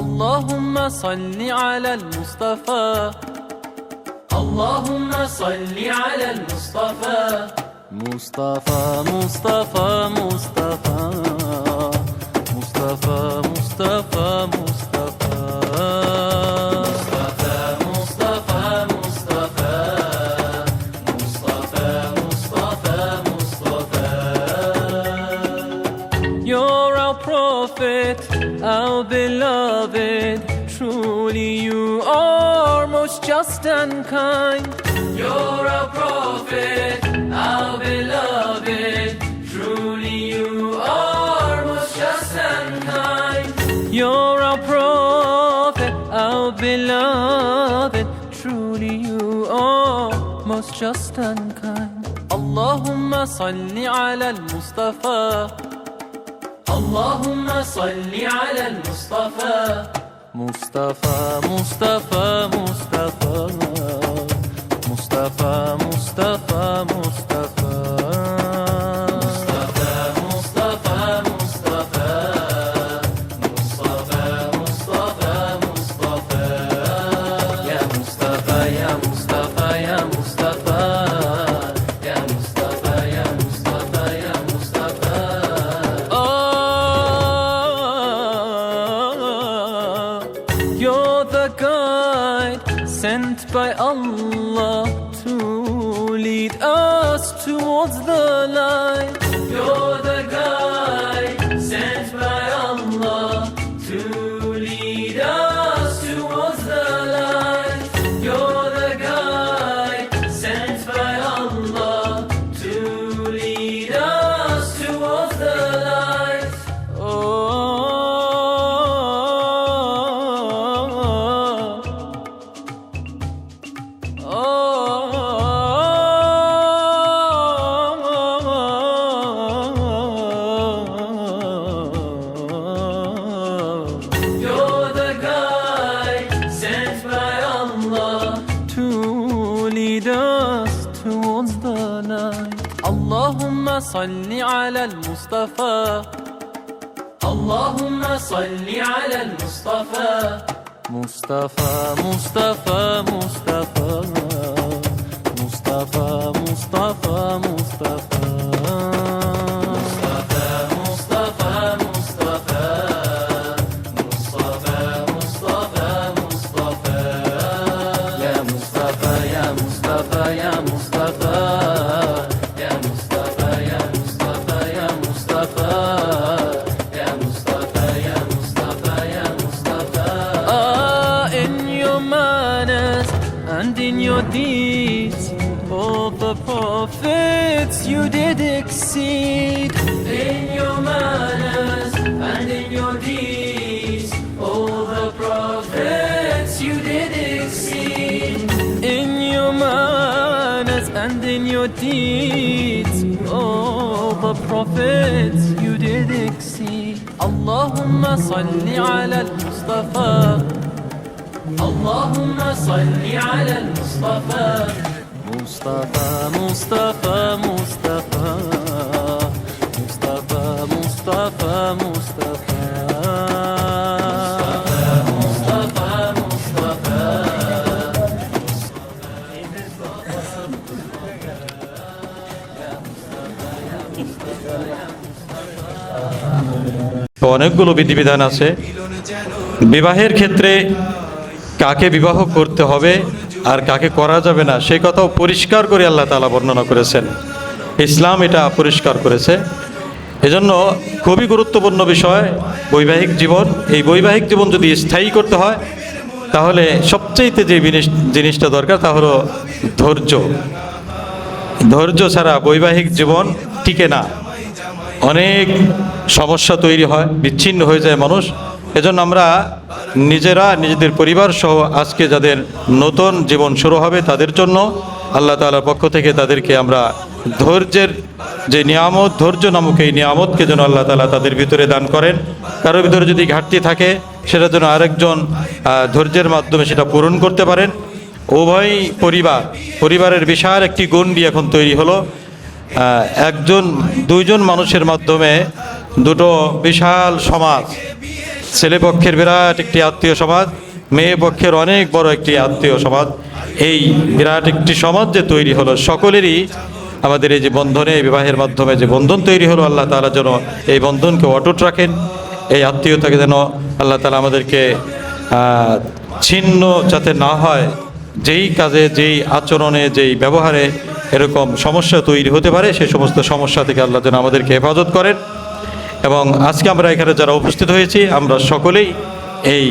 اللهم صل على المصطفى اللهم صل على المصطفى مصطفى مصطفى مصطفى مصطفى مصطفى مصطفى You're our prophet, our beloved. Truly you are most just and kind. You're our prophet, our beloved. Truly you are most just and kind. You're our prophet, our beloved. Truly you are most just and kind. Allahumma salli ala al-Mustafa اللهم صل على المصطفى مصطفى مصطفى مصطفى مصطفى مصطفى مصطفى مصطفى مصطفى مصطفى مصطفى مصطفى يا مصطفى يا مصطفى يا مصطفى يا مصطفى يا مصطفى يا مصطفى You're the guide sent by Allah to lead us towards the light. You're the guide sent by Allah to lead us towards the light. You're the guide sent by Allah to lead us towards the light. You're the guide sent by Allah to lead us towards the night. Allahumma salli ala al-Mustafa Allahumma salli ala al-Mustafa Mustafa Mustafa Mustafa Mustafa Mustafa Mustafa And in your deeds, all the prophets you did exceed. In your manners and in your deeds, all the prophets you did exceed. In your manners and in your deeds, all the prophets you did exceed. Allahumma salli ala al-Mustafa اللهم صل على المصطفى مصطفى مصطفى مصطفى مصطفى مصطفى مصطفى مصطفى مصطفى অনেকগুলো বিধিবিধান আছে বিবাহের ক্ষেত্রে। কাকে বিবাহ করতে হবে আর কাকে করা যাবে না সেই কথাও পরিষ্কার করে আল্লাহ তাআলা বর্ণনা করেছেন। ইসলাম এটা পরিষ্কার করেছে। এজন্য খুবই গুরুত্বপূর্ণ বিষয় বৈবাহিক জীবন। এই বৈবাহিক জীবন যদি স্থায়ী করতে হয় তাহলে সবচেয়ে যে জিনিসটা দরকার তা হলো ধৈর্য। ধৈর্য ছাড়া বৈবাহিক জীবন টিকে না, অনেক সমস্যা তৈরি হয়, বিচ্ছিন্ন হয়ে যায় মানুষ। এজন্য আমরা নিজেরা নিজেদের পরিবার সহ আজকে যাদের নতুন জীবন শুরু হবে তাদের জন্য আল্লাহ তাআলার পক্ষ থেকে তাদেরকে আমরা ধৈর্যের যে নিয়ামত, ধৈর্য নামক এই নিয়ামতকে যেন আল্লাহ তাআলা তাদের ভিতরে দান করেন। কারোর ভিতরে যদি ঘাটতি থাকে সেটা যেন আরেকজন ধৈর্যের মাধ্যমে সেটা পূরণ করতে পারেন। উভয় পরিবারের বিশাল একটি গণ্ডি এখন তৈরি হলো। দুইজন মানুষের মাধ্যমে দুটো বিশাল সমাজ, ছেলে পক্ষের বিরাট একটি আত্মীয় সমাজ, মেয়ে পক্ষের অনেক বড় একটি আত্মীয় সমাজ। এই বিরাট একটি সমাজ যে তৈরি হলো, সকলেরই আমাদের এই যে বন্ধনে, এই বিবাহের মাধ্যমে যে বন্ধন তৈরি হলো, আল্লাহ তাআলা যেন এই বন্ধনকে অটুট রাখেন। এই আত্মীয়তাকে যেন আল্লাহ তাআলা আমাদেরকে ছিন্ন যাতে না হয়, যেই কাজে, যেই আচরণে, যেই ব্যবহারে এরকম সমস্যা তৈরি হতে পারে, সেই সমস্ত সমস্যা থেকে আল্লাহ যেন আমাদেরকে হেফাজত করেন। এবং আজকে আমরা এখানে যারা উপস্থিত হয়েছি, আমরা সকলেই এই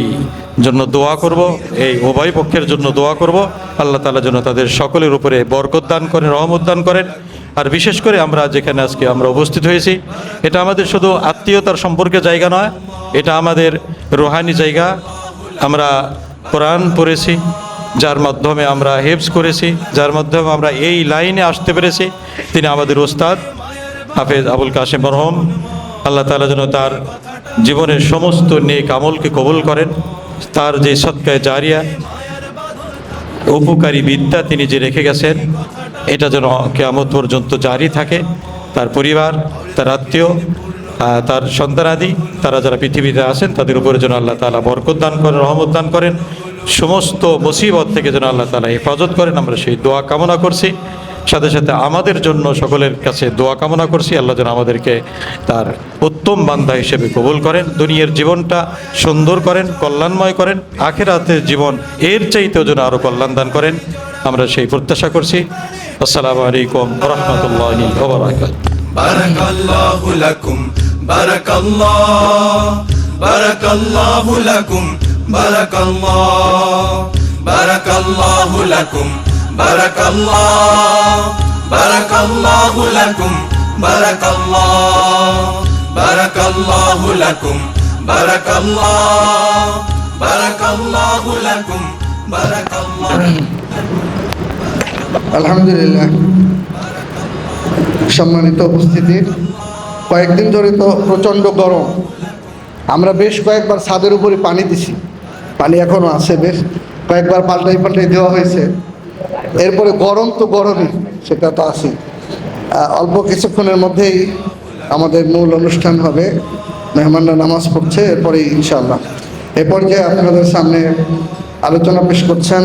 জন্য দোয়া করব, এই উভয় পক্ষের জন্য দোয়া করব, আল্লাহ তাআলা যেন তাদের সকলের উপরে বরকত দান করেন, রহমত দান করেন। আর বিশেষ করে আমরা যেখানে আজকে আমরা উপস্থিত হয়েছি, এটা আমাদের শুধু আত্মীয়তার সম্পর্কে জায়গা নয়, এটা আমাদের রুহানি জায়গা। আমরা কোরআন পড়েছি, যার মাধ্যমে আমরা হেফজ করেছি, যার মাধ্যমে আমরা এই লাইনে আসতে পেরেছি, তিনি আমাদের ওস্তাদ হাফেজ আবুল কাশেম মরহুম। আল্লাহ তাআলা যেন তার জীবনের সমস্ত নেক আমলকে কবুল করেন। তার যে সদকায়ে জারিয়া, উপকারী বিদ্যা তিনি যে রেখে গেছেন, এটা যেন কিয়ামত পর্যন্ত জারি থাকে। তার পরিবার, তার আত্মীয়, তার সন্তানাদি, তারা যারা পৃথিবীতে আছেন, তাদের উপরে যেন আল্লাহ তাআলা বরকত দান করেন, রহমত দান করেন, সমস্ত মুসিবত থেকে যেন আল্লাহ তাআলা হেফাজত করেন। আমরা সেই দোয়া কামনা করছি। সাথে সাথে আমাদের জন্য সকলের কাছে দোয়া কামনা করছি, আল্লাহ যেন আমাদেরকে তার উত্তম বান্দা হিসেবে কবুল করেন, দুনিয়ার জীবনটা সুন্দর করেন, কল্যাণময় করেন, আখিরাতের জীবন এর চাইতেও যেন আরও কল্যাণ দান করেন। আমরা সেই প্রত্যাশা করছি। আসসালামু আলাইকুম ওয়া রাহমাতুল্লাহি ওয়া বারাকাতুহু। বারাকাল্লাহু লাকুম, বারাকাল্লাহ, বারাকাল্লাহু লাকুম, বারাকাল্লাহ, বারাকাল্লাহু লাকুম, বারাকাল্লাহ, বারাকাল্লাহু লাকুম, বারাকাল্লাহ, বারাকাল্লাহু লাকুম, বারাকাল্লাহ, বারাকাল্লাহু লাকুম, বারাকাল্লাহ। আলহামদুলিল্লাহ। সম্মানিত উপস্থিতি, কয়েকদিন ধরে তো প্রচণ্ড গরম। আমরা বেশ কয়েকবার ছাদের উপরে পানি দিছি, পানি এখনও আছে, বেশ কয়েকবার পাল্টাই দেওয়া হয়েছে। এরপরে গরম তো গরমই, সেটা তো আছে। অল্প কিছুক্ষণের মধ্যেই আমাদের মূল অনুষ্ঠান হবে, মেহমানরা নামাজ পড়ছে, এরপরেই ইনশাআল্লাহ। এ পর্যায়ে আপনাদের সামনে আলোচনা পেশ করছেন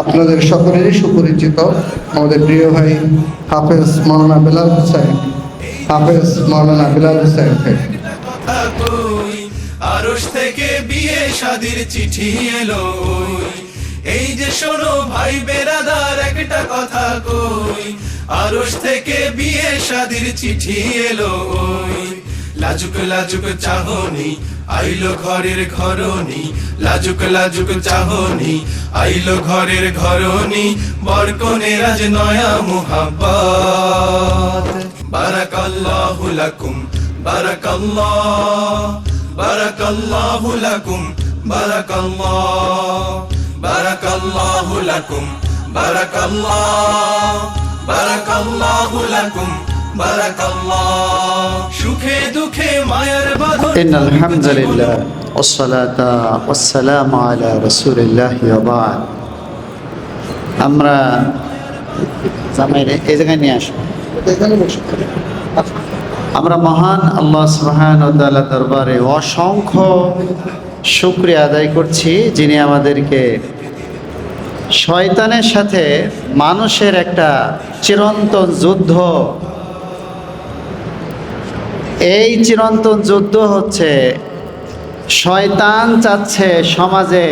আপনাদের সকলেরই সুপরিচিত আমাদের প্রিয় ভাই হাফেজ মাওলানা বেলাল হোসেন, হাফেজ মাওলানা বেলাল হোসেন। আরশ থেকে বিয়ে শাদির চিঠি এলো, এই যে শোনো ভাই বেরাদার একটা কথা কই, আরশ থেকে বিয়ে শাদির চিঠি এলো, লাজুক লাজুক চাহনি আইলো ঘরের ঘরনি, লাজুক লাজুক চাহনি আইলো ঘরের ঘরনি, বরকনের আজ নয়া মুহাব্বত। বারাকাল্লাহু লাকুম, বারাকাল্লাহ, বারাকাল্লাহু লাকুম, বারাকাল্লাহ, বারাকাল্লাহু লাকুম, বারাকাল্লাহ, বারাকাল্লাহু লাকুম, বারাকাল্লাহ। সুখে দুঃখে মায়ের বাঁধন। ইন্নাল হামদুলিল্লাহ ওয়াসসালাতু ওয়াসসালামু আলা রাসূলিল্লাহ ওয়া বা'দ। আমরা জামাইরে এই জায়গায় নিয়ে আসবো। আমরা মহান আল্লাহ সুবহানাহু ওয়া তাআলা দরবারে অসংখ্য শুকরিয়া আদায় করছি, যিনি আমাদেরকে শয়তানের সাথে মানুষের একটা চিরন্তন যুদ্ধ, এই চিরন্তন যুদ্ধ হচ্ছে শয়তান চাচ্ছে সমাজে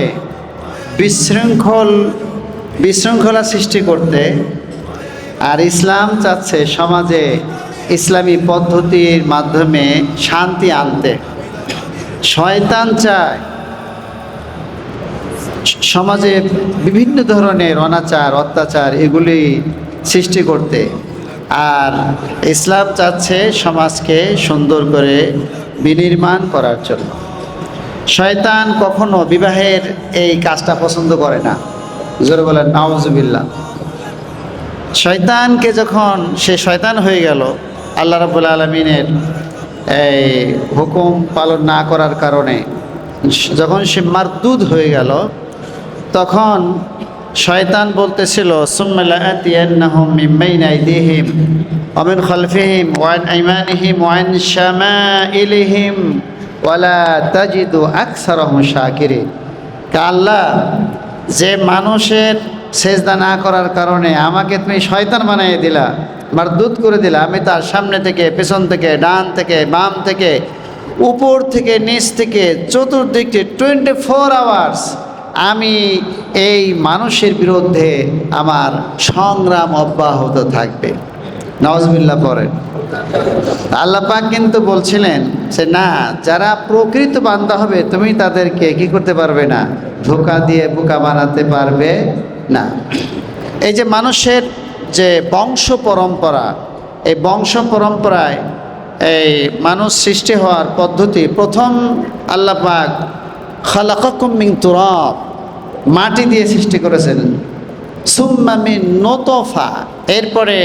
বিশৃঙ্খলা সৃষ্টি করতে, আর ইসলাম চাচ্ছে সমাজে ইসলামী পদ্ধতির মাধ্যমে শান্তি আনতে। শয়তান চায় সমাজে বিভিন্ন ধরনের অনাচার, অত্যাচার এগুলি সৃষ্টি করতে, আর ইসলাম চাচ্ছে সমাজকে সুন্দর করে বিনির্মাণ করার জন্য। শয়তান কখনো বিবাহের এই কাজটা পছন্দ করে না। জোরে বলেন নাউজুবিল্লাহ। শয়তানকে যখন সে শয়তান হয়ে গেল, আল্লাহ রাব্বুল আলামিনের এই হুকুম পালন না করার কারণে যখন সে মারদুদ হয়ে গেল, তখন শয়তান বলতেছিল সুম্মা লাআতিয়ান্নাহুম মিন বাইনি আইদিহিম ওয়া মিন খালফিহিম ওয়া আন আইমানিহিম ওয়া আন শামাইলিহিম ওয়ালা তাজিদু আকসারহুম শাকিরিন। আল্লাহ, যে মানুষের সেজদা না করার কারণে আমাকে তুমি শয়তান বানিয়ে দিলা, মারদুদ করে দিলা, আমি তার সামনে থেকে, পেছন থেকে, ডান থেকে, বাম থেকে, উপর থেকে, নিচ থেকে, চতুর্দিকে 24 আওয়ার্স আমি এই মানুষের বিরুদ্ধে আমার সংগ্রাম অব্যাহত থাকবে। নাউজুবিল্লাহ পড়েন। আল্লাহ পাক কিন্তু বলছিলেন যে না, যারা প্রকৃত বান্দা হবে তুমি তাদেরকে কি করতে পারবে না, ধোঁকা দিয়ে বোকা বানাতে পারবে না। এই যে মানুষের যে বংশ পরম্পরা, এই বংশ পরম্পরায় এই মানুষ সৃষ্টি হওয়ার পদ্ধতি, প্রথম আল্লাহ পাক খালাকাকুম মিন তুরাব, মাটি দিয়ে সৃষ্টি করেছেন। সুম্মা মিন নুতফা, এরপরে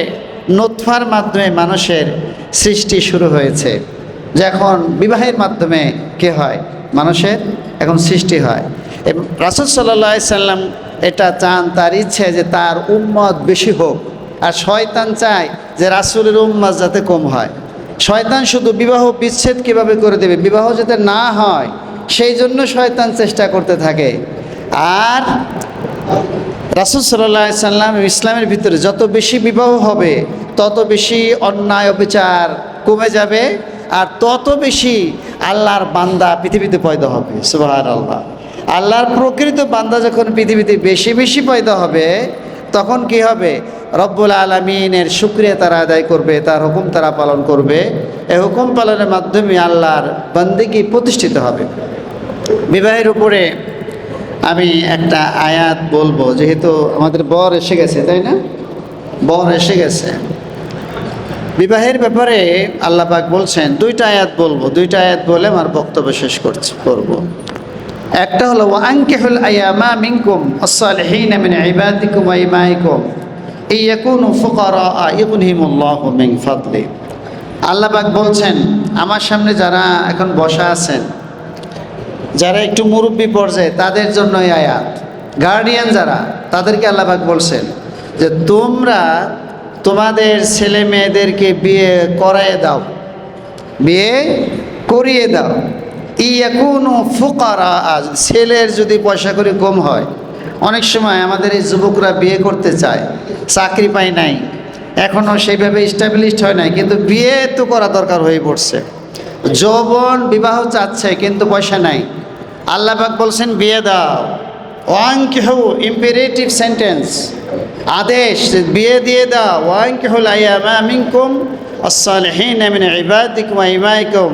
নুতফার মাধ্যমে মানুষের সৃষ্টি শুরু হয়েছে। যখন বিবাহের মাধ্যমে কি হয়, মানুষের এখন সৃষ্টি হয়। রাসূল সাল্লাল্লাহু আলাইহি সাল্লাম এটা চান, তার ইচ্ছে যে তার উম্মত বেশি হোক, আর শয়তান চায় যে রাসূলের উম্মত যাতে কম হয়। শয়তান শুধু বিবাহ বিচ্ছেদ কিভাবে করে দেবে, বিবাহ যাতে না হয় সেই জন্য শয়তান চেষ্টা করতে থাকে। আর রাসূল সাল্লাল্লাহু আলাইহি সাল্লাম ইসলামের ভিতরে যত বেশি বিবাহ হবে তত বেশি অন্যায় অবিচার কমে যাবে, আর তত বেশি আল্লাহর বান্দা পৃথিবীতে পয়দা হবে। সুবহানাল্লাহ। আল্লাহর প্রকৃত বান্দা যখন পৃথিবীতে বেশি বেশি পয়দা হবে, তখন কি হবে, রব্বুল আলামিনের শুকরিয়া তারা আদায় করবে, তার হুকুম তারা পালন করবে। এই হুকুম পালনের মাধ্যমে আল্লাহর বান্দেগী প্রতিষ্ঠিত হবে। বিবাহের উপরে আমি একটা আয়াত বলবো, যেহেতু আমাদের বর এসে গেছে, তাই না, বর এসে গেছে। বিবাহের ব্যাপারে আল্লাহ পাক বলছেন, দুইটা আয়াত বলবো, দুইটা আয়াত বলে আমার বক্তব্য শেষ করব। একটা হলো ওয়ানকিহুল আয়ামা মিনকুম আস-সালিহিনা মিন ইবাদিকুম ওয়া ইমাইকুম ইয়াকুনু ফুকারা ইগনিহিমুল্লাহু মিন ফাদলি। আল্লাহ পাক বলছেন, আমার সামনে যারা এখন বসা আছেন, যারা একটু মুরব্বী পর্যায়ে, তাদের জন্য এই আয়াত। গার্ডিয়ান যারা, তাদেরকে আল্লাহ পাক বলছেন যে তোমরা তোমাদের ছেলে মেয়েদেরকে বিয়ে করায় দাও, বিয়ে করিয়ে দাও। ইয়াকুনু ফুকারা, ছেলের যদি পয়সা করে কম হয়, অনেক সময় আমাদের এই যুবকরা বিয়ে করতে চায়, চাকরি পায় নাই, এখনও সেইভাবে এস্টাবলিশড হয় নাই, কিন্তু বিয়ে তো করা দরকার হয়ে পড়ছে। যৌবন বিবাহ চাচ্ছে কিন্তু পয়সা নাই। আল্লাহ পাক বলছেন বিয়ে দাও। ওয়ানকিহু, ইম্পেরেটিভ সেন্টেন্স, আদেশ, বিয়ে দিয়ে দাও। ওয়ানকিহুল আয়ামা মিনকুম আস-সালিহিনা মিন ইবাদিকুম ওয়া ইমাইকুম,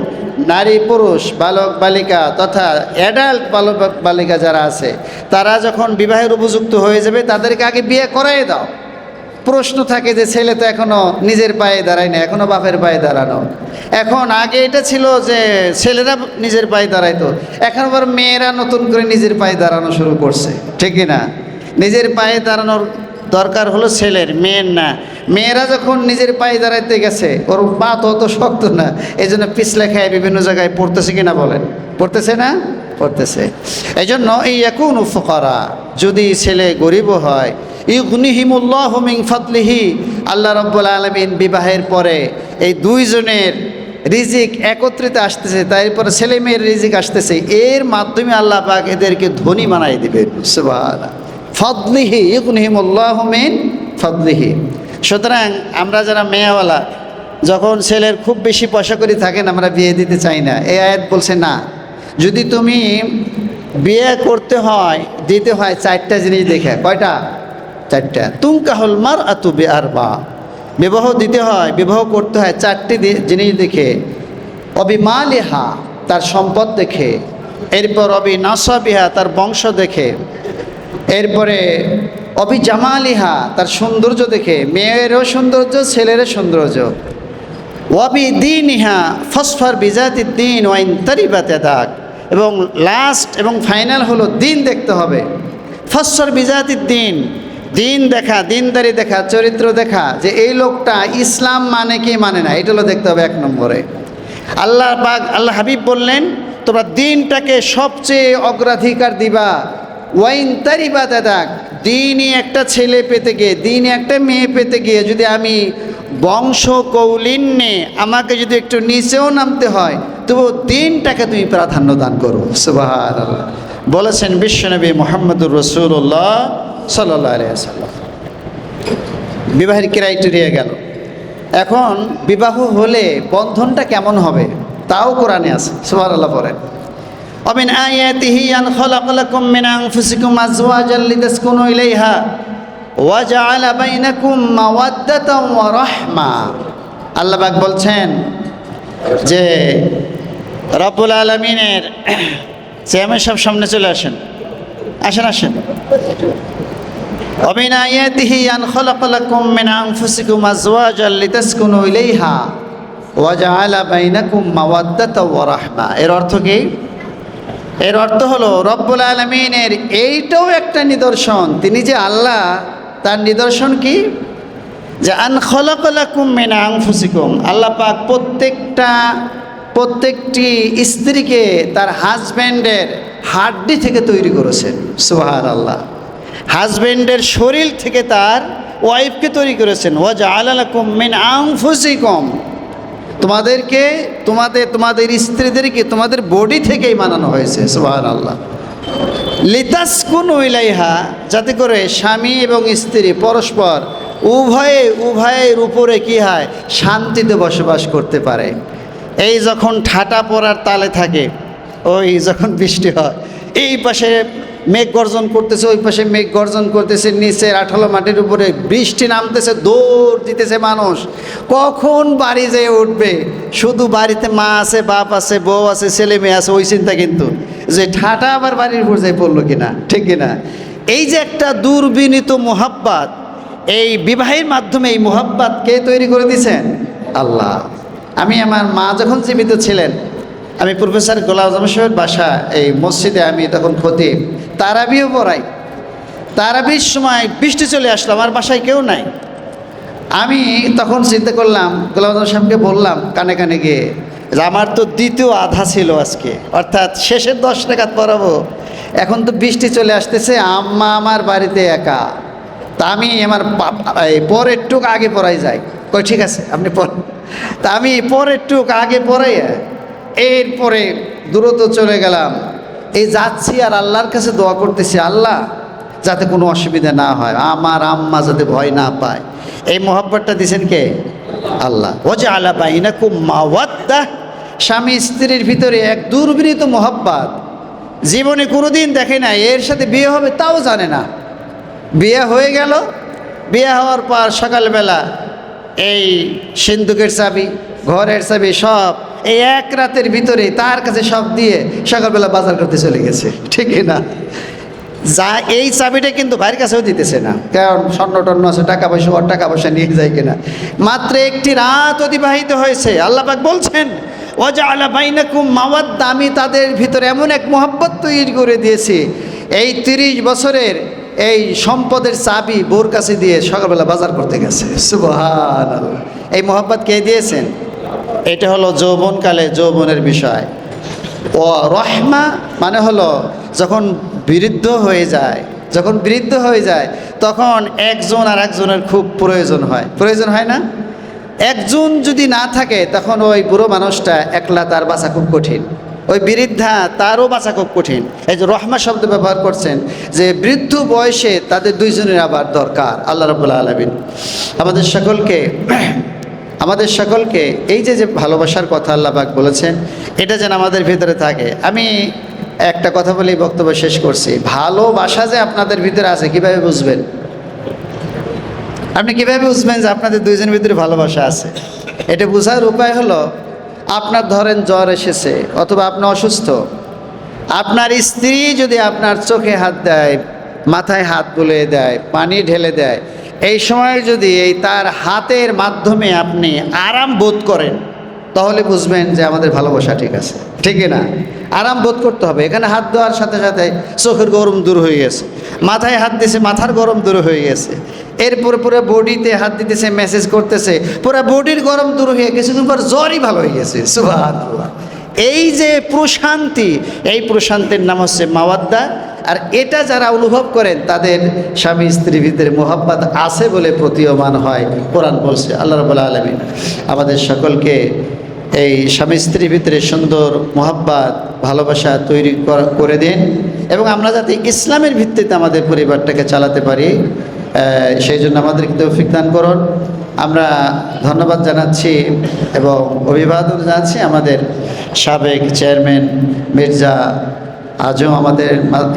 নারী পুরুষ, বালক বালিকা তথা অ্যাডাল্ট বালক বালিকা যারা আছে, তারা যখন বিবাহের উপযুক্ত হয়ে যাবে তাদেরকে আগে বিয়ে করাই দাও। প্রশ্ন থাকে যে ছেলে তো এখনও নিজের পায়ে দাঁড়ায় না, এখনও বাপের পায়ে দাঁড়ানো। এখন আগে এটা ছিল যে ছেলেরা নিজের পায়ে দাঁড়াইতো, এখন আবার মেয়েরা নতুন করে নিজের পায়ে দাঁড়ানো শুরু করছে, ঠিক না? নিজের পায়ে দাঁড়ানোর দরকার হলো ছেলের, মেয়ের না। মেয়েরা যখন নিজের পায়ে দাঁড়াইতে গেছে, ওর পা তো অত শক্ত না, এই জন্য পিছলে খায় বিভিন্ন জায়গায় পড়তেছে কিনা বলেন, পড়তেছে না? পড়তেছে। এই জন্য এই ইয়াকুনু ফুকারা, যদি ছেলে গরিব হয়, ইগনিহিমুল্লাহু মিন ফাদলিহি, আল্লাহ রাব্বুল আলামিন বিবাহের পরে এই দুইজনের রিজিক একত্রিত আসতেছে, তারপরে ছেলে মেয়ের রিজিক আসতেছে, এর মাধ্যমে আল্লাহ পাক এদেরকে ধনী বানাই দিবেন। সুবহানাল্লাহ। ফাদলিহি, ইগনিহিমুল্লাহু মিন ফাদলিহি। সুতরাং আমরা যারা মেয়েওয়ালা, যখন ছেলের খুব বেশি পয়সা করে থাকেন, আমরা বিয়ে দিতে চাই না। এই আয়াত বলছে না, যদি তুমি বিয়ে করতে হয়, দিতে হয় চারটা জিনিস দেখে। কয়টা? চারটা। তুনকাহুল মারআতু বিআরবা, বিবাহ দিতে হয়, বিবাহ করতে হয় চারটি জিনিস দেখে। অবিমালিহা, তার সম্পদ দেখে। এরপর অবিনাসাবিহা, তার বংশ দেখে। এরপরে অবিজামালিহা, তার সৌন্দর্য দেখে, মেয়েরও সৌন্দর্য, ছেলেরও সৌন্দর্য। ওয়াবিদিনিহা ফসফর বিজাতিদ্দিন ওয়াইন তারিবাত ইয়াদাক, এবং লাস্ট এবং ফাইনাল হলো দিন দেখতে হবে। ফসফর বিজাতিদ্দিন, দিন দেখা, দিনদারি দেখা, চরিত্র দেখা, যে এই লোকটা ইসলাম মানে কি মানে না, এটা হলো দেখতে হবে এক নম্বরে। আল্লাহ পাক, আল্লাহ হাবিব বললেন তোমরা দিনটাকে সবচেয়ে অগ্রাধিকার দিবা। ওয়াইন তারিবাত ইয়াদাক, দিনই একটা ছেলে পেতে গিয়ে, দিনই একটা মেয়ে পেতে গিয়ে যদি আমি বংশ কৌলিন্যে আমাকে যদি একটু নিচেও নামতে হয় তবু দিনটাকে তুমি প্রাধান্য দান করো। সুবহানাল্লাহ বলেছেন বিশ্বনবী মুহাম্মদুর রাসূলুল্লাহ সাল্লাল্লাহু আলাইহি ওয়াসাল্লাম। বিবাহের ক্রাইটেরিয়া গেল। এখন বিবাহ হলে বন্ধনটা কেমন হবে তাও কোরআনে আছে। সুবহানাল্লাহ পড়েন। ومن آياته أن خلق لكم من أنفسكم أزواجا لتسكنوا إليها وجعل بينكم مودة ورحمة। আল্লাহ পাক বলছেন যে রব্বুল আলামিনের চেয়ারম্যান সাহেব সামনে চলে আসেন, আসেন। ومن آياته أن خلق لكم من أنفسكم أزواجا لتسكنوا إليها وجعل بينكم مودة ورحمة। এর অর্থ কি? এর অর্থ হলো রব্বুল আলামিনের এইটাও একটা নিদর্শন, তিনি যে আল্লাহ তার নিদর্শন কি? যে আন খালাকা লাকুম মিন আনফুসিকুম, আল্লাহ পাক প্রত্যেকটি স্ত্রীকে তার হাজব্যান্ডের হাড্ডি থেকে তৈরি করেছেন। সুবহানাল্লাহ, হাজব্যান্ডের শরীর থেকে তার ওয়াইফকে তৈরি করেছেন। ওয়া জাআলা লাকুম মিন আনফুসিকুম, তোমাদের স্ত্রীদেরকে তোমাদের বডি থেকেই বানানো হয়েছে। সুবহানাল্লাহ। লিতাসকুনু ইলাইহা, যাতে করে স্বামী এবং স্ত্রী পরস্পর উভয়ের উপরে কি হয়, শান্তিতে বসবাস করতে পারে। এই যখন ঠাটা পড়ার তালে থাকে, ওই যখন বৃষ্টি হয়, এই পাশে মেঘ গর্জন করতেছে, ওই পাশে মেঘ গর্জন করতেছে, নিচে আঠালো মাটির উপরে বৃষ্টি নামতেছে, দৌড় দিতেছে মানুষ, কখন বাড়ি যেয়ে উঠবে। শুধু বাড়িতে মা আছে, বাপ আছে, বউ আছে, ছেলে মেয়ে আছে, ওই চিন্তা কিন্তু যে ঠাটা আবার বাড়ির উপর যাই পড়লো কিনা, ঠিক কিনা। এই যে একটা দুর্বিনীত মোহাব্বত, এই বিবাহের মাধ্যমে এই মোহাব্বত কে তৈরি করে দিয়েছেন? আল্লাহ। আমার মা যখন জীবিত ছিলেন, আমি প্রফেসর গোলাম আজম সাহেবের বাসা এই মসজিদে আমি তখন খতিব, তারাবিও পড়াই। তারাবির সময় বৃষ্টি চলে আসলো, আমার বাসায় কেউ নাই। আমি তখন চিন্তা করলাম, গোলাম আজম সাহেবকে বললাম কানে কানে গিয়ে যে আমার তো দ্বিতীয় আধা ছিল আজকে, অর্থাৎ শেষের 10 রাকাত পড়াবো, এখন তো বৃষ্টি চলে আসতেছে, আম্মা আমার বাড়িতে একা, তা আমি আমার পরের টুক আগে পড়াই যাই। কই ঠিক আছে আপনি পড়েন। তা আমি পরের টুক আগে পড়াই, এরপরে দ্রুত চলে গেলাম। এই যাচ্ছি আর আল্লাহর কাছে দোয়া করতেছি, আল্লাহ যাতে কোনো অসুবিধা না হয়, আমার আম্মা যাতে ভয় না পায়। এই মোহাব্বতটা দিয়েছেন কে? আল্লাহ। ওয়াজআলা বাইনাকুম মাওয়াদ্দাহ, স্বামী স্ত্রীর ভিতরে এক দুর্বিনীত মোহাব্বত জীবনে কোনোদিন দেখে না। এর সাথে বিয়ে হবে তাও জানে না। বিয়ে হয়ে গেল, বিয়ে হওয়ার পর সকালবেলা এই সিন্দুকের চাবি, ঘরের চাবি সব এই এক রাতের ভিতরে তার কাছে সব দিয়ে সকালবেলা বাজার করতে চলে গেছে, ঠিক না? যা এই চাবিটা কিন্তু ভাইয়ের কাছেও দিতেছে না, কারণ স্বর্ণ টর্ণ আছে, টাকা পয়সা, ওর টাকা পয়সা নিয়ে যায় কিনা। মাত্র একটি রাত অতিবাহিত হয়েছে, আল্লাহ পাক বলছেন ওয়াজআলা বাইনাকুম মাওয়াদ্দা, আমি তাদের ভিতরে এমন এক মোহাব্বত তৈরি করে দিয়েছি। এই 30 বছরের এই সম্পদের চাবি বোর কাছে দিয়ে সকালবেলা বাজার করতে গেছে। সুবহানাল্লাহ। এই মোহাব্বত কে দিয়েছেন? এটা হলো যৌবনকালে যৌবনের বিষয়। ও রহমা মানে হলো যখন বৃদ্ধ হয়ে যায়, তখন একজন আর একজনের খুব প্রয়োজন হয় না? একজন যদি না থাকে তখন ওই বুড়ো মানুষটা একলা, তার বাঁচা খুব কঠিন। ওই বৃদ্ধা, তারও বাঁচা খুব কঠিন। এই যে রহমা শব্দ ব্যবহার করছেন, যে বৃদ্ধ বয়সে তাদের দুইজনের আবার দরকার। আল্লাহ রাব্বুল আলামিন আমাদের সকলকে এই যে ভালোবাসার কথা আল্লাহ পাক বলেছেন, এটা যেন আমাদের ভিতরে থাকে। আমি একটা কথা বলেই বক্তব্য শেষ করছি। ভালোবাসা যে আপনাদের ভিতরে আছে কিভাবে বুঝবেন? আপনি কিভাবে বুঝবেন যে আপনাদের দুইজনের ভিতরে ভালোবাসা আছে? এটা বোঝার উপায় হলো, আপনার ধরেন জ্বর এসেছে অথবা আপনি অসুস্থ, আপনার স্ত্রী যদি আপনার চোখে হাত দেয়, মাথায় হাত বুলিয়ে দেয়, পানি ঢেলে দেয়, এই সময় যদি এই তার হাতের মাধ্যমে আপনি আরাম বোধ করেন, তাহলে বুঝবেন যে আমাদের ভালোবাসা ঠিক আছে, ঠিক না? আরাম বোধ করতে হবে। এখানে হাত দেওয়ার সাথে সাথে চোখের গরম দূর হয়ে গেছে, মাথায় হাত দিয়েছে, মাথার গরম দূর হয়ে গেছে, এরপরে পুরো বডিতে হাত দিতেছে, মেসেজ করতেছে, পুরো বডির গরম দূর হয়ে গেছে, পর জ্বরই ভালো হয়ে গেছে। সুবহানাল্লাহ। এই যে প্রশান্তি, এই প্রশান্তির নাম হচ্ছে মাওয়াদ্দা। আর এটা যারা অনুভব করেন তাদের স্বামী স্ত্রীর ভিতরে মোহাব্বত আছে বলে প্রতীয়মান হয়। কোরআন বলছে, আল্লাহ রাব্বুল আলামিন আমাদের সকলকে এই স্বামী স্ত্রীর ভিতরে সুন্দর মোহাব্বত ভালোবাসা তৈরি করে দিন, এবং আমরা যাতে ইসলামের ভিত্তিতে আমাদের পরিবারটাকে চালাতে পারি সেই জন্য আমাদেরকে তৌফিক দান করুন। আমরা ধন্যবাদ জানাচ্ছি এবং অভিবাদন জানাচ্ছি আমাদের সাবেক চেয়ারম্যান মির্জা আজম আমাদের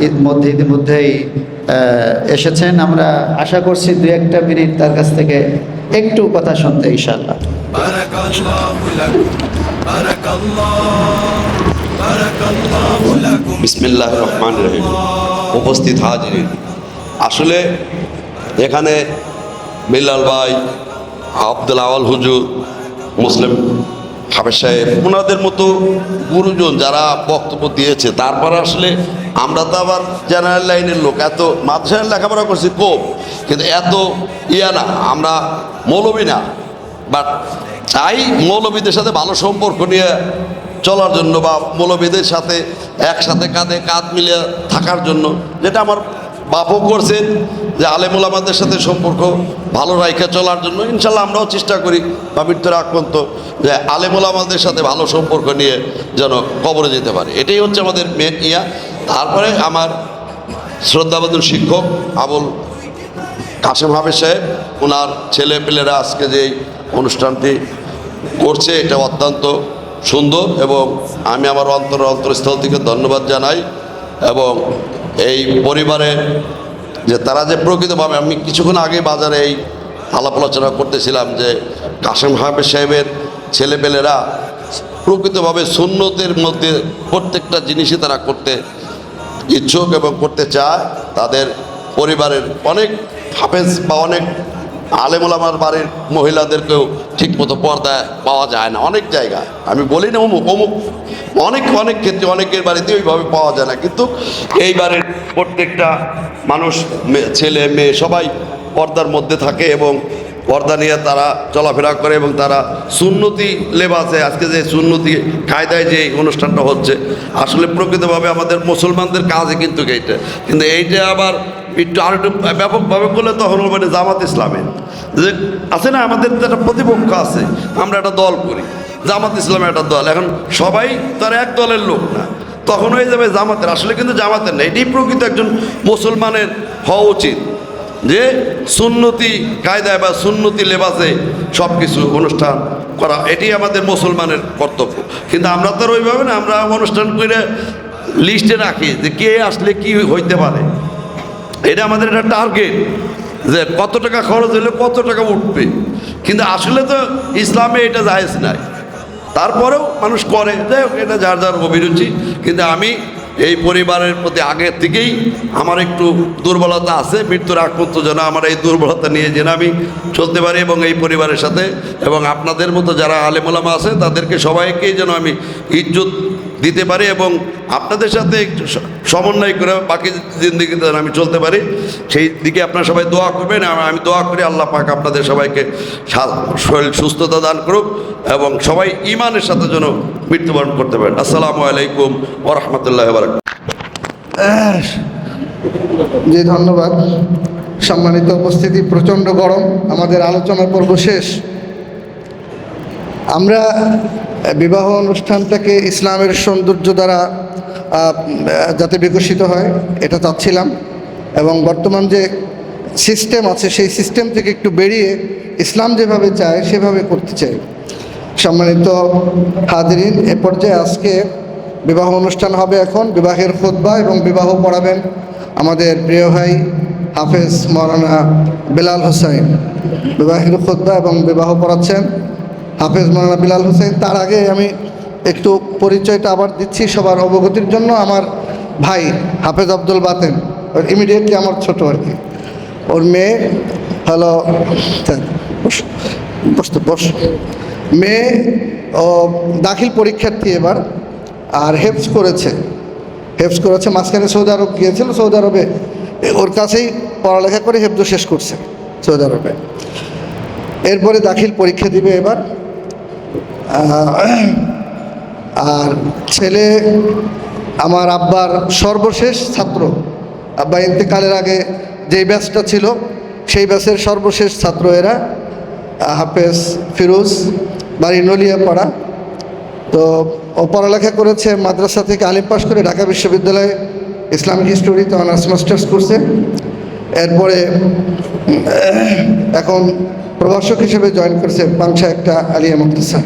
ইতিমধ্যেই এসেছেন। আমরা আশা করছি 2-1 মিনিট তার কাছ থেকে একটু কথা শুনতে ইনশাআল্লাহ। বিসমিল্লাহ রহমান রহিম। উপস্থিত হাজিরিন, আসলে এখানে বিল্লাল ভাই, আব্দুল আওয়াল হুজুর, মুসলিম হাফেজ সাহেব, ওনাদের মতো গুরুজন যারা বক্তব্য দিয়েছে, তারপর আসলে আমরা তো আবার জেনারেল লাইনের লোক, এত মাদ্রাসায় লেখাপড়া করছি কম, কিন্তু এত না, আমরা মৌলবী না, বাট চাই মৌলবীদের সাথে ভালো সম্পর্ক নিয়ে চলার জন্য, বা মৌলবীদের সাথে একসাথে কাঁধে কাঁধ মিলিয়ে থাকার জন্য, যেটা আমার বাপও করছেন, যে আলেমুল আমাদের সাথে সম্পর্ক ভালো রাখে চলার জন্য। ইনশাল্লাহ আমরাও চেষ্টা করি বা মৃত্যুর আগ পর্যন্ত যে আলেমুল আমাদের সাথে ভালো সম্পর্ক নিয়ে যেন কবরে যেতে পারে, এটাই হচ্ছে আমাদের মেন ইয়া। তারপরে আমার শ্রদ্ধাভাজন শিক্ষক আবুল কাশেম হাফেজ সাহেব, ওনার ছেলে পেলেরা আজকে যে অনুষ্ঠানটি করছে, এটা অত্যন্ত সুন্দর, এবং আমি আমার অন্তরস্থল থেকে ধন্যবাদ জানাই। এবং এই পরিবারের যে তারা যে প্রকৃতভাবে, আমি কিছুক্ষণ আগে বাজারে এই আলাপ আলোচনা করতেছিলাম যে কাশেম হাফেজ সাহেবের ছেলেপেলেরা প্রকৃতভাবে সুন্নতের মধ্যে প্রত্যেকটা জিনিসই তারা করতে ইচ্ছুক এবং করতে চায়। তাদের পরিবারের অনেক হাফেজ বা অনেক আলেমুলামার বাড়ির মহিলাদেরকেও ঠিকমতো পর্দায় পাওয়া যায় না অনেক জায়গায়। আমি বলি না অমুক অমুক, অনেক অনেক ক্ষেত্রে অনেকের বাড়িতে ওইভাবে পাওয়া যায় না, কিন্তু এই বাড়ির প্রত্যেকটা মানুষ, ছেলে মেয়ে সবাই পর্দার মধ্যে থাকে এবং পর্দা নিয়ে তারা চলাফেরা করে, এবং তারা সুন্নতি লেবাসে, আজকে যে সুন্নতি কায়দায় যে অনুষ্ঠানটা হচ্ছে, আসলে প্রকৃতভাবে আমাদের মুসলমানদের কাজে কিন্তু এইটা, কিন্তু এইটা আবার একটু আর একটু ব্যাপকভাবে বলে তখন মানে জামাত ইসলামের যে আছে না, আমাদের একটা প্রতিপক্ষ আছে, আমরা একটা দল করি, জামাত ইসলামের একটা দল, এখন সবাই তার এক দলের লোক না, তখন হয়ে যাবে জামাতের। আসলে কিন্তু জামাতের না, এটাই প্রকৃত একজন মুসলমানের হওয়া উচিত, যে সুন্নতি কায়দায় বা সুন্নতি লেবাসে সব কিছু অনুষ্ঠান করা, এটি আমাদের মুসলমানের কর্তব্য। কিন্তু আমরা তো ওইভাবে না, আমরা অনুষ্ঠান করে লিস্টে রাখি যে কে আসলে কি হইতে পারে, এটা আমাদের একটা টার্গেট, যে কত টাকা খরচ হলে কত টাকা উঠবে, কিন্তু আসলে তো ইসলামে এটা জায়েজ নাই, তারপরেও মানুষ করে, যাই হোক এটা যার যার অভিরুচি। কিন্তু আমি এই পরিবারের প্রতি আগের থেকেই আমার একটু দুর্বলতা আছে, মৃত্যুর আগ পর্যন্ত যেন আমার এই দুর্বলতা নিয়ে যেন আমি চলতে পারি, এবং এই পরিবারের সাথে এবং আপনাদের মতো যারা আলেমুলামা আছে তাদেরকে সবাইকেই যেন আমি ইজ্জত দিতে পারি, এবং আপনাদের সাথে একটু সমন্বয় করে বাকি জিন্দিগিতে যেন আমি চলতে পারি, সেই দিকে আপনারা সবাই দোয়া করবেন। আমি দোয়া করি আল্লাহ পাক আপনাদের সবাইকে শরীর সুস্থতা দান করুক, এবং সবাই ঈমানের সাথে যেন মৃত্যুবরণ করতে পারেন। আসসালামু আলাইকুম ওয়া রাহমাতুল্লাহি ওয়া বারাকাতুহু। জি ধন্যবাদ। সম্মানিত উপস্থিতি, প্রচণ্ড গরম, আমাদের আলোচনার পর্ব শেষ। আমরা বিবাহ অনুষ্ঠানটাকে ইসলামের সৌন্দর্য দ্বারা যাতে বিকশিত হয় এটা চাচ্ছিলাম, এবং বর্তমান যে সিস্টেম আছে সেই সিস্টেম থেকে একটু বেরিয়ে ইসলাম যেভাবে চায় সেভাবে করতে চাই। সম্মানিত হাজিরিন, এ পর্যায়ে আজকে বিবাহ অনুষ্ঠান হবে। এখন বিবাহের খুতবা এবং বিবাহ পড়াবেন আমাদের প্রিয় ভাই হাফেজ মৌলানা বিলাল হোসেন। বিবাহের খুতবা এবং বিবাহ পড়াচ্ছেন হাফেজ মৌলানা বিলাল হোসেন। তার আগে আমি একটু পরিচয়টা আবার দিচ্ছি সবার অবগতির জন্য। আমার ভাই হাফেজ আব্দুল বাতেন, ইমিডিয়েটলি আমার ছোট আর কি, ওর মেয়ে হলো বস মেয়ে ও দাখিল পরীক্ষার্থী এবার, আর হেফজ করেছে মাঝখানে সৌদি আরব গিয়েছিল, সৌদি আরবে ওর কাছেই পড়ালেখা করে হেফজ শেষ করছে সৌদি আরবে, এরপরে দাখিল পরীক্ষা দিবে এবার। আর ছেলে আমার আব্বার সর্বশেষ ছাত্র আব্বা ইন্তেকালের আগে যেই ব্যাচটা ছিল সেই ব্যাচের সর্বশেষ ছাত্র এরা। হাফেজ ফিরোজ, বাড়ি নলিয়াপাড়া। তো ও পড়ালেখা করেছে মাদ্রাসা থেকে আলিম পাস করে ঢাকা বিশ্ববিদ্যালয়ে ইসলামিক হিস্টোরিতে অনার্স মাস্টার্স করছে। এরপরে এখন প্রভাষক হিসেবে জয়েন করছে পাংশা একটা আলিয়া মাদ্রাসা।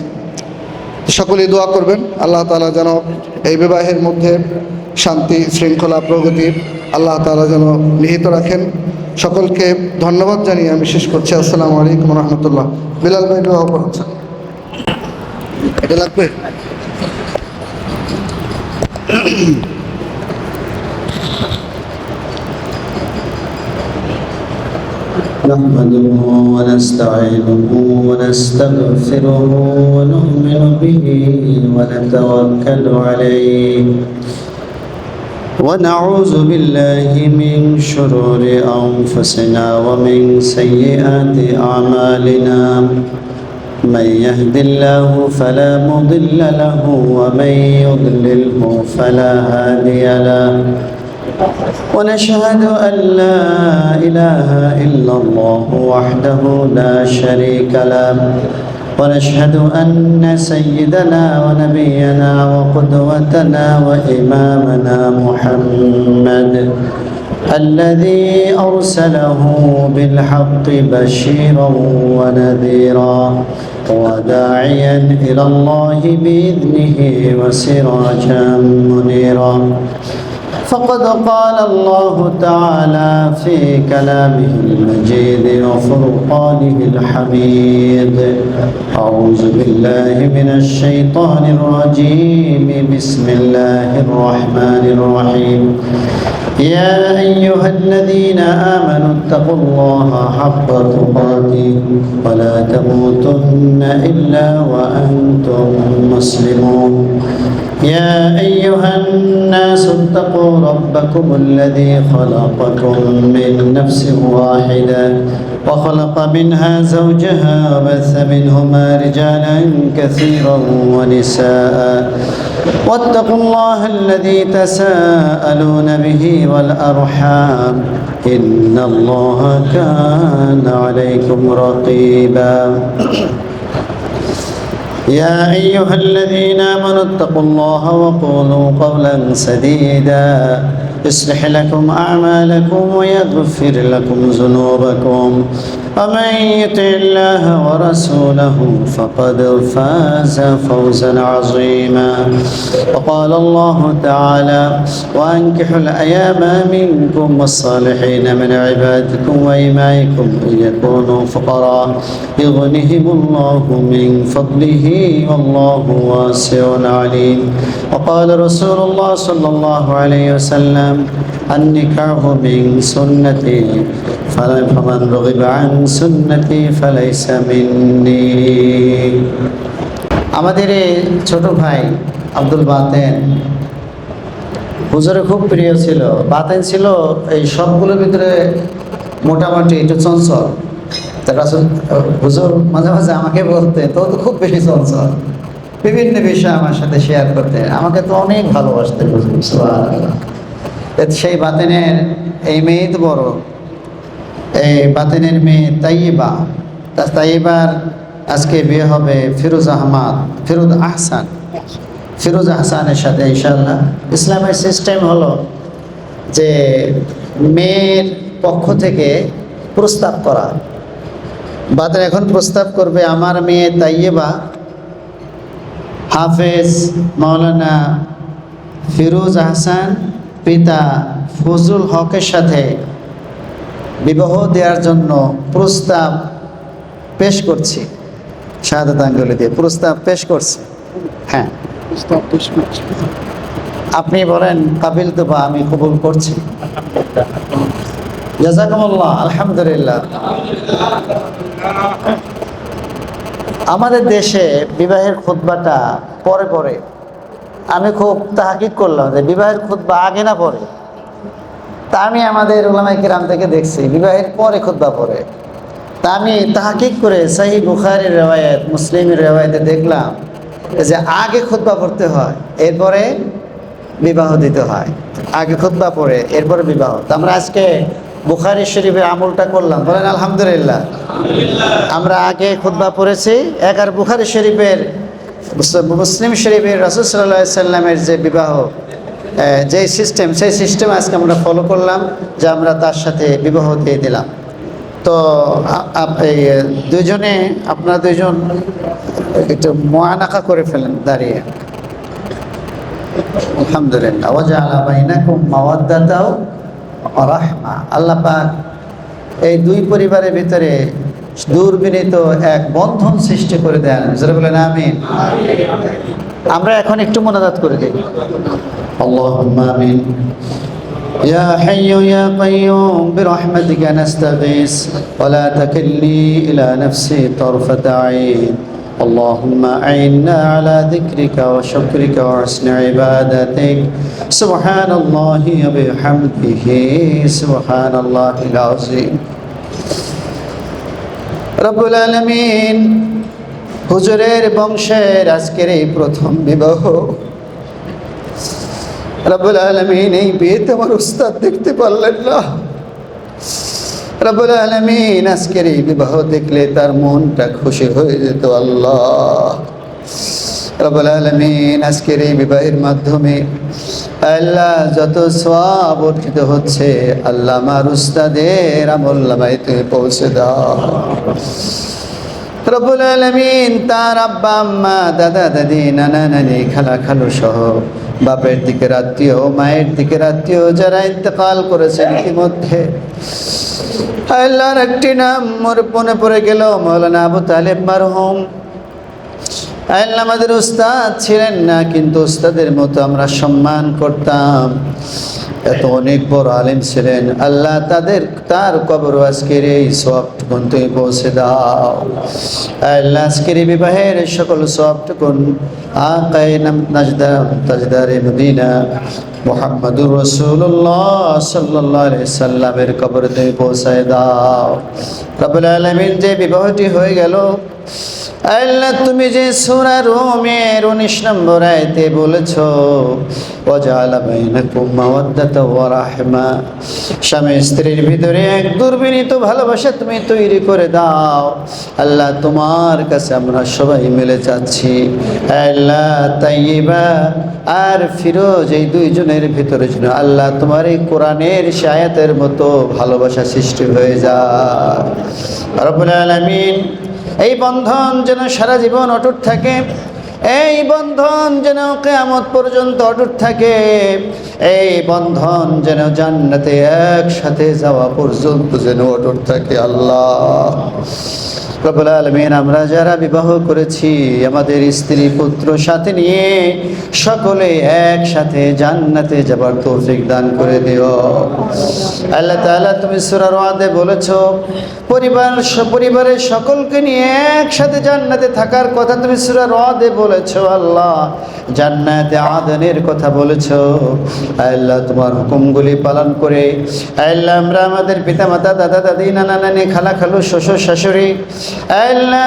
সকলেই দোয়া করবেন আল্লাহ তাআলা যেন এই বিবাহের মধ্যে শান্তি, শৃঙ্খলা, প্রগতি আল্লাহ তাআলা যেন নিহিত রাখেন। সকলকে ধন্যবাদ জানিয়ে আমি শেষ করছি। আসসালামু আলাইকুম রহমতুল্লাহ। বিলাল ভাই দোয়া করছেন, এটা লাগবে। نحمده ونستعينه ونستغفره ونؤمن به ونتوكل عليه ونعوذ بالله من شرور أنفسنا ومن سيئات أعمالنا من يهد الله فلا مضل له ومن يضلله فلا هادي له ونشهد أن لا إله إلا الله وحده لا شريك له ونشهد أن سيدنا ونبينا وقدوتنا وإمامنا محمد الذي أرسله بالحق بشيرا ونذيرا وداعيا إلى الله بإذنه وسراجا منيرا فقد قال الله تعالى في كلامه المجيد وفرقانه الحميد أعوذ بالله من الشيطان الرجيم بسم الله الرحمن الرحيم يا أيها الذين آمنوا اتقوا الله حق تقاته ولا تموتن إلا وأنتم مسلمون يا أيها الناس اتقوا ربكم الذي خلقكم من نفس واحدة وخلق منها زوجها وبث منهما رجالا كثيرا ونساء واتقوا الله الذي تساءلون به والأرحام إن الله كان عليكم رقيبا يا أيها الذين آمنوا اتقوا الله وقولوا قولا سديدا يصلح لكم أعمالكم ويغفر لكم ذنوبكم ومن يطع الله ورسوله فقد فاز فوزا عظيما وقال الله تعالى وأنكحوا الأيام منكم والصالحين من عبادكم وإمائكم إن يكونوا فقراء يغنهم الله من فضله والله واسع عليم وقال رسول الله صلى الله عليه وسلم النكاح من سنتي فمن رغب عن সুন্নতি ফালাইসা মিন্নি। আমাদের এই ছোট ভাই আব্দুল বাতেন হুজুরের খুব প্রিয় ছিল। বাতেন ছিল এই সবগুলোর ভিতরে মোটামুটি একটু চঞ্চল। তার হুজুর মাঝে মাঝে আমাকে বলতেন তো খুব বেশি চঞ্চল, বিভিন্ন বিষয় আমার সাথে শেয়ার করতেন, আমাকে তো অনেক ভালোবাসতেন হুজুর। সুবহানাল্লাহ। সেই বাতেনের এই মেয়ে তো বড়, এই বাতেনের মেয়ে তাইয়্যিবা, তাইয়্যিবার আজকে বিয়ে হবে ফিরোজ আহসানের সাথে ইনশাআল্লাহ। ইসলামের সিস্টেম হলো যে মেয়ের পক্ষ থেকে প্রস্তাব করা। বাতেন এখন প্রস্তাব করবে আমার মেয়ে তাইয়্যিবা হাফেজ মাওলানা ফিরোজ আহসান পিতা ফজলুল হকের সাথে বিবাহ দেওয়ার জন্য প্রস্তাব পেশ করছি। শাহাদাত আঙ্গুলি দিয়ে প্রস্তাব পেশ করছি। হ্যাঁ, আপনি বলেন কাবিল তো বা আমি কবুল করছি। জাযাকুমুল্লাহ। আলহামদুলিল্লাহ। আমাদের দেশে বিবাহের খুতবাটা পরে পরে, আমি খুব তাহকিক করলাম যে বিবাহের খুতবা আগে না পরে। তা আমি আমাদের উলামায়ে কিরাম থেকে দেখছি বিবাহের পরে খুতবা পড়ে। তা আমি তাহকিক করে সহিহ বুখারীর রিওয়ায়াত, মুসলিমের রিওয়ায়াতে দেখলাম যে আগে খুতবা পড়তে হয়, এরপরে বিবাহ দিতে হয়, আগে খুতবা পড়ে এরপরে বিবাহ। তো আমরা আজকে বুখারী শরীফের আমলটা করলাম, বলেন আলহামদুলিল্লাহ। আমরা আগে খুতবা পড়েছি আর বুখারী শরীফের মুসলিম শরীফের রাসূল সাল্লাল্লাহু আলাইহি সাল্লামের যে বিবাহ যে সিস্টেম, সেই সিস্টেম আজকে আমরা ফলো করলাম, যে আমরা তার সাথে বিবাহ দিয়ে দিলাম। তো এই দুজনে, আপনারা দুজন একটু মুআনাকা করে ফেলেন দাঁড়িয়ে। আলহামদুলিল্লাহ। ওয়াজআলা বাইনাকুম মাওয়াদ্দাতাও ওয়া রাহমা। আল্লাহ পাক এই দুই পরিবারের ভিতরে দূরবিনীত এক বন্ধন সৃষ্টি করে দেন। যারা বলেন আমিন। আমরা এখন একটু মুনাজাত করে দিই। আল্লাহুম্মা আমিন। يا حي يا قيوم برحمتك نستغيث ولا تكلني إلى نفسي طرفة عين اللهم أعنا على ذكرك وشكرك وحسن عبادتك سبحان الله وبحمده سبحان الله العظيم رب العالمين হুজুরের বংশের আজকের এই প্রথম বিবাহ, রব্বুল আলামিন এই বিয়েতে আমার উস্তাদ দেখতে পারলেন না। রব্বুল আলামিন আজকের এই বিবাহ দেখলে তার মনটা খুশি হয়ে যেত। আল্লাহ রব্বুল আলামিন আজকের এই বিবাহের মাধ্যমে আল্লাহ যত সওয়াব অর্জিত হচ্ছে, আল্লাহ আমার উস্তাদের আমলনামায় তুমি পৌঁছে দাও। রব্বুল আলামিন তার আব্বা আম্মা, দাদা দাদি, নানা নানি, খালা খালু সহ বাপের দিকের আত্মীয়, মায়ের দিকের আত্মীয় যারা ইন্তেকাল করেছেন ইতিমধ্যে, আল্লাহর একটি নাম মোর মনে পড়ে গেল, মাওলানা আবু তালেব মারহুম। আল্লাহ আমাদের উস্তাদ ছিলেন না, কিন্তু উস্তাদের মতো আমরা সম্মান করতাম। এত অনেক বড় আলেম ছিলেন। আল্লাহ তার কবর আজকের এই সওয়াবটুকুন তুমি পৌঁছে দাও। আল্লাহ আজকের এই বিবাহের সকল সওয়াবটুকুন আকায়ে তাজদারে মদিনা মুহাম্মদুর রাসূলুল্লাহ সাল্লাল্লাহু আলাইহি সাল্লামের কবরে তুমি পৌঁছায় দাও। রব্বুল আলামিন যে বিবাহটি হয়ে গেল, আল্লাহ তুমি যে সূরা রুমের 19 নম্বর আয়াতে বলেছো ওয়াজআলা বাইনাকুম মাওয়াদ্দাতাও ওয়া রাহমা, স্বামী স্ত্রীর ভিতরে এক দুর্বিনীত ভালোবাসা তুমি তৈরি করে দাও। আল্লাহ তোমার কাছে আমরা সবাই মিলে যাচ্ছি। আল্লাহ তাইয়্যিবা আর ফিরোজ এই দুইজনের ভিতরে যেন আল্লাহ তোমার এই কোরআনের আয়াতের মতো ভালোবাসা সৃষ্টি হয়ে যায়। রব্বুল আলামিন এই বন্ধন যেন সারা জীবন অটুট থাকে, এই বন্ধন যেন কিয়ামত পর্যন্ত অটুট থাকে, এই বন্ধন যেন জান্নাতে একসাথে যাওয়া পর্যন্ত যেন অটুট থাকে। আল্লাহ রব্বুল আলামিন আমরা যারা বিবাহ করেছি আমাদের স্ত্রী পুত্র সাথে নিয়ে সকলে একসাথে জান্নাতে যাবার তৌফিক দান করে দিও। আল্লাহ তাআলা তুমি সূরা রাদে বলেছো পরিবারের সকলকে নিয়ে একসাথে জান্নাতে থাকার কথা তুমি সূরা রাদে বলেছো। আল্লাহ জান্নাতে আদনের কথা বলেছো। আল্লাহ তোমার হুকুমগুলি পালন করে আল্লাহ আমরা আমাদের পিতামাতা, দাদা দাদি, নানা নানি, খালা খালু, শ্বশুর শাশুড়ি, আল্লাহ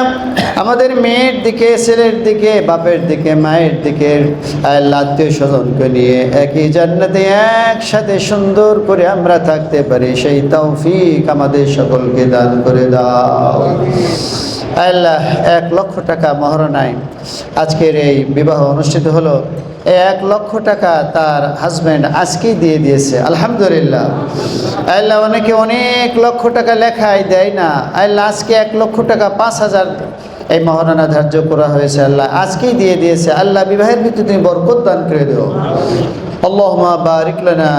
আমাদের মেয়ের দিকে, ছেলের দিকে, বাপের দিকে, মায়ের দিকে, আল্লাহ আত্মীয় স্বজনকে নিয়ে একই জান্নাতে একসাথে সুন্দর করে আমরা থাকতে পারি, সেই তৌফিক আমাদের সকলকে দান করে দাও। আল্লাহ 1 লক্ষ টাকা মহারণায় আজকের এই বিবাহ অনুষ্ঠিত হলো। এই 1 লক্ষ টাকা তার হাজব্যান্ড আজকেই দিয়ে দিয়েছে, আলহামদুলিল্লাহ। আল্লাহ অনেকে অনেক লক্ষ টাকা লেখায় দেয় না, আল্লাহ আজকে 1 লক্ষ টাকা 5,000 এই মহারণা ধার্য করা হয়েছে, আল্লাহ আজকেই দিয়ে দিয়েছে। আল্লাহ বিবাহের ভিতরে তুমি বরকত দান করে দিও। আল্লাহুম্মা বারিক লানা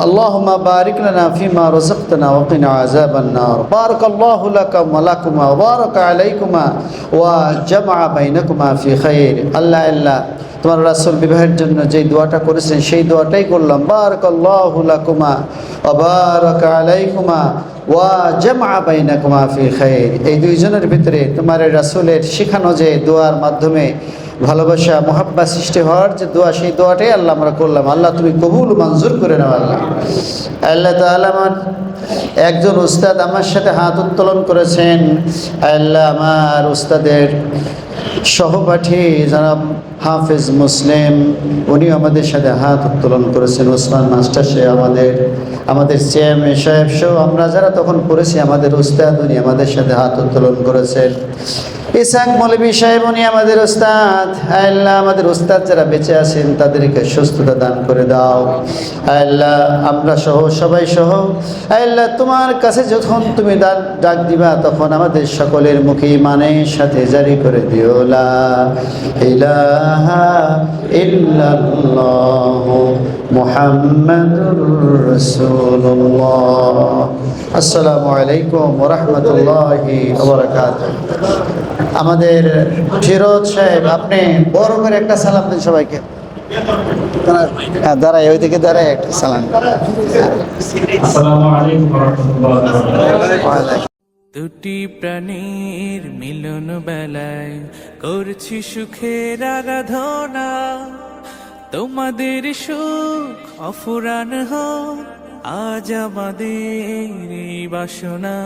اللهم بارك لنا فيما رزقتنا وقنا عذاب النار بارك الله لكم ولكما وبارك عليكما وجمع بينكما في خير আল্লাহ আল্লাহ তোমার রাসূল বিবাহের জন্য যে দোয়াটা করেছেন সেই দোয়াটাই করলাম। বারাকাল্লাহু লাকুমা ওয়া বারাকা আলাইকুমা ওয়া জামআ বাইনাকুমা ফি খাইর। এই দুইজনের ভিতরে তোমার রাসূলের শেখানো যে দোয়ার মাধ্যমে ভালোবাসা মহাব্বা সৃষ্টি হওয়ার যে দোয়া, সেই দোয়াটাই আল্লাহ আমরা করলাম। আল্লাহ তুমি কবুল মঞ্জুর করে নাও। আল্লাহ আল্লাহ তাআলা আমার একজন উস্তাদ আমার সাথে হাত উত্তোলন করেছেন। আল্লাহ আমার উস্তাদের সহপাঠী জনাব হাফেজ মুসলিম, উনি আমাদের সাথে হাত উত্তোলন করেছেন। ওসমান মাস্টার সাহেব আমাদের চেয়ারম্যান সাহেব সহ আমরা যারা তখন পড়েছি, আমাদের উস্তাদ উনি আমাদের সাথে হাত উত্তোলন করেছেন। ইসাক মৌলভী সাহেব উনি আমাদের উস্তাদ। আল্লাহ আমাদের উস্তাদ যারা বেঁচে আছেন তাদেরকে সুস্থতা দান করে দাও আল্লাহ। আমরা সহ সবাই সহ আল্লাহ তোমার কাছে যখন তুমি ডাক দিবা তখন আমাদের সকলের মুখে ইমানের সাথে জারি করে দিও লা ইলাহা ইল্লাল্লাহ মুহাম্মাদুর রাসূলুল্লাহ। আসসালামু আলাইকুম ওয়া রাহমাতুল্লাহি ওয়া বারাকাতুহু। আমাদের ফিরোজ সাহেব আপনি বড় করে একটা সালাম দিন সবাইকে। দাঁড়ায় ওইদিকে দাঁড়ায় একটা সালাম। আসসালামু আলাইকুম ওয়া রাহমাতুল্লাহ। দুটি প্রাণীর মিলন বেলায় করছি সুখের আরাধনা, তোমাদের সুখ অফুরান হোক আজ আমাদের এই বাসনা।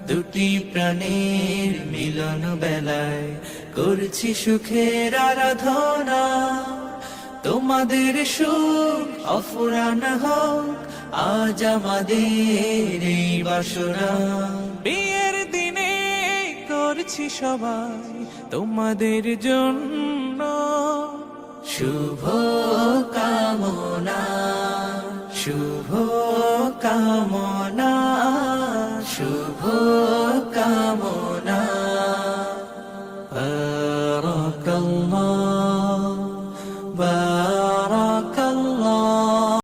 দুটি প্রাণীর মিলন বেলায় করছি সুখের আরাধনা, তোমাদের সুখ অফুরান হোক আজ আমাদের এই বাসনা। বিয়ের দিনে করছি সবাই তোমাদের জন্য শুভ কামনা, শুভ কামনা।